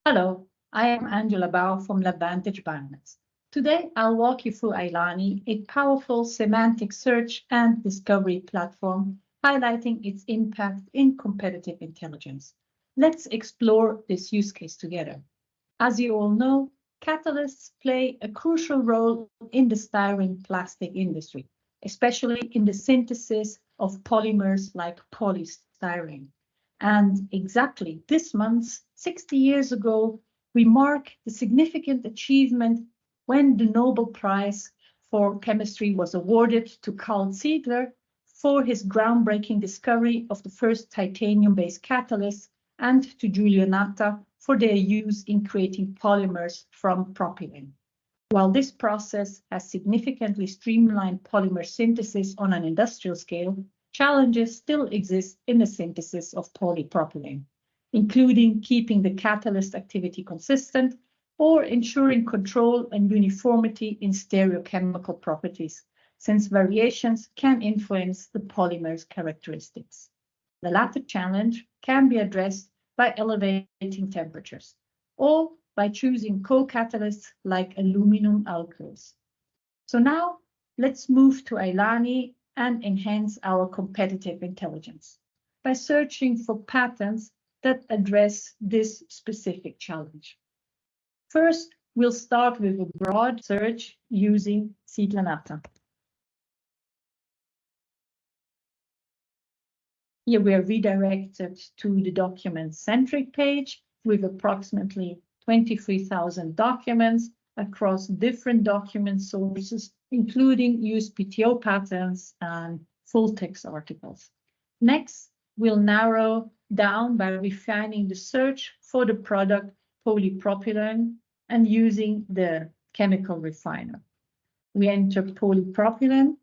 Hello, I am Angela Bauer from LabVantage Biomass. Today, I'll walk you through AILANI, a powerful semantic search and discovery platform highlighting its impact in competitive intelligence. Let's explore this use case together. As you all know, catalysts play a crucial role in the styrene plastic industry, especially in the synthesis of polymers like polystyrene. And exactly this month, 60 years ago, we mark the significant achievement when the Nobel Prize for Chemistry was awarded to Carl Ziegler for his groundbreaking discovery of the first titanium-based catalyst, and to Ziegler-Natta for their use in creating polymers from propylene. While this process has significantly streamlined polymer synthesis on an industrial scale, challenges still exist in the synthesis of polypropylene, including keeping the catalyst activity consistent or ensuring control and uniformity in stereochemical properties, since variations can influence the polymer's characteristics. The latter challenge can be addressed by elevating temperatures or by choosing co-catalysts like aluminum alkyls. So now let's move to AILANI and enhance our competitive intelligence by searching for patterns that address this specific challenge. First, we'll start with a broad search using Ziegler-Natta. Here we are redirected to the document-centric page with approximately 23,000 documents across different document sources, including USPTO patterns and full-text articles. Next, we'll narrow down by refining the search for the product polypropylene and using the chemical refiner. We enter polypropylene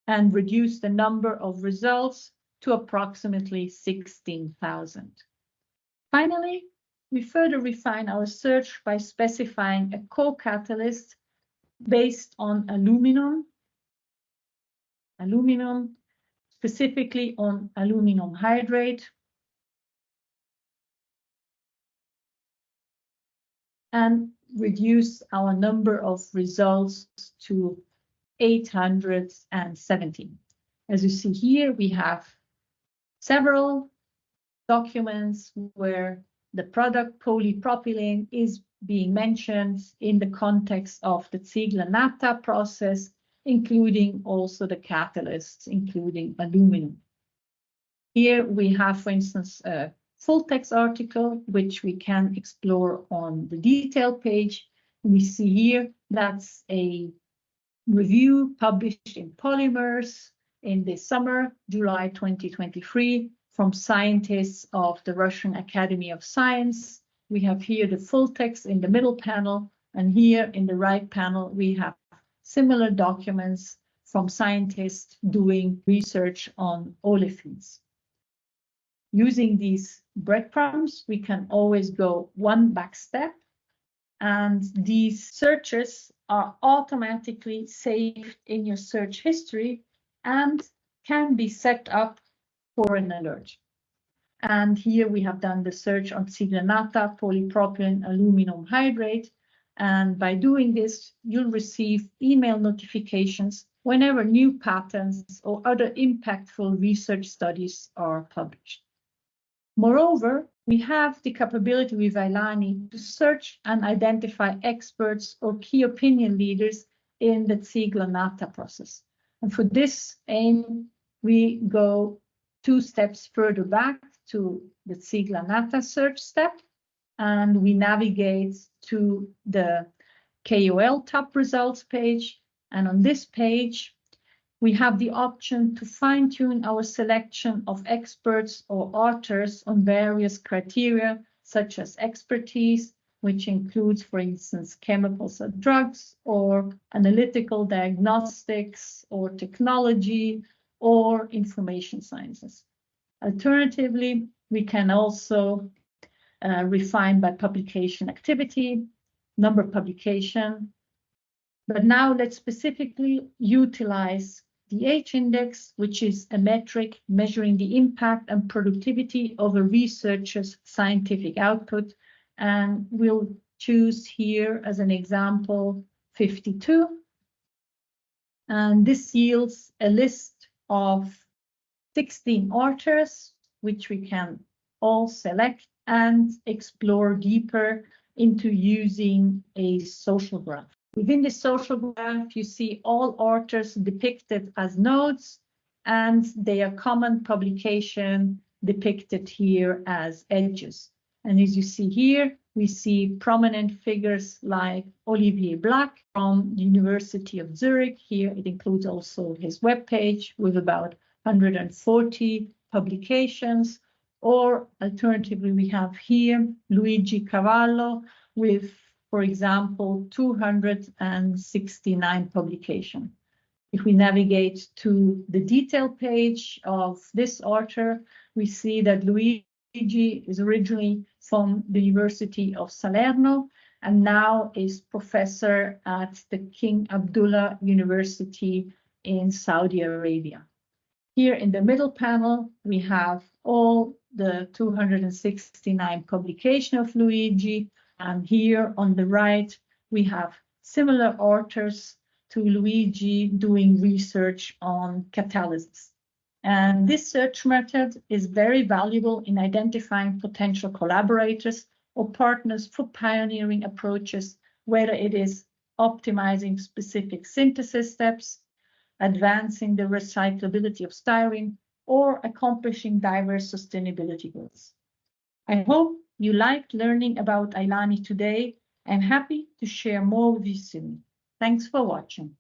and reduce the number of results to approximately 16,000. Finally, we further refine our search by specifying a co-catalyst based on aluminum, specifically on aluminum hydrate, and reduce our number of results to 817. As you see here, we have several documents where the product polypropylene is being mentioned in the context of the Ziegler-Natta process, including also the catalysts, including aluminum. Here we have, for instance, a full text article, which we can explore on the detail page. We see here that's a review published in Polymers in the summer, July 2023, from scientists of the Russian Academy of Science. We have here the full text in the middle panel, and here in the right panel, we have similar documents from scientists doing research on olefins. Using these breadcrumbs, we can always go one back step, and these searches are automatically saved in your search history and can be set up for an alert. And here we have done the search on Ziegler-Natta polypropylene aluminum hydrate. And by doing this, you'll receive email notifications whenever new patents or other impactful research studies are published. Moreover, we have the capability with AILANI to search and identify experts or key opinion leaders in the Ziegler-Natta process. And for this aim, we go 2 steps further back to the Ziegler-Natta search step, and we navigate to the KOL top results page. And on this page, we have the option to fine-tune our selection of experts or authors on various criteria, such as expertise, which includes, for instance, chemicals and drugs, or analytical diagnostics, or technology, or information sciences. Alternatively, we can also refine by publication activity, number of publication. But now let's specifically utilize the H-index, which is a metric measuring the impact and productivity of a researcher's scientific output. And we'll choose here as an example 52. And this yields a list of 16 authors, which we can all select and explore deeper into using a social graph. Within the social graph, you see all authors depicted as nodes and their common publication depicted here as edges. And as you see here, we see prominent figures like Olivier Black from the University of Zurich. Here it includes also his webpage with about 140 publications. Or alternatively, we have here Luigi Cavallo with, for example, 269 publications. If we navigate to the detail page of this author, we see that Luigi is originally from the University of Salerno and now is professor at the King Abdullah University in Saudi Arabia. Here in the middle panel, we have all the 269 publications of Luigi. And here on the right, we have similar authors to Luigi doing research on catalysis. And this search method is very valuable in identifying potential collaborators or partners for pioneering approaches, whether it is optimizing specific synthesis steps, advancing the recyclability of styrene, or accomplishing diverse sustainability goals. I hope you liked learning about AILANI today. I'm happy to share more with you soon. Thanks for watching.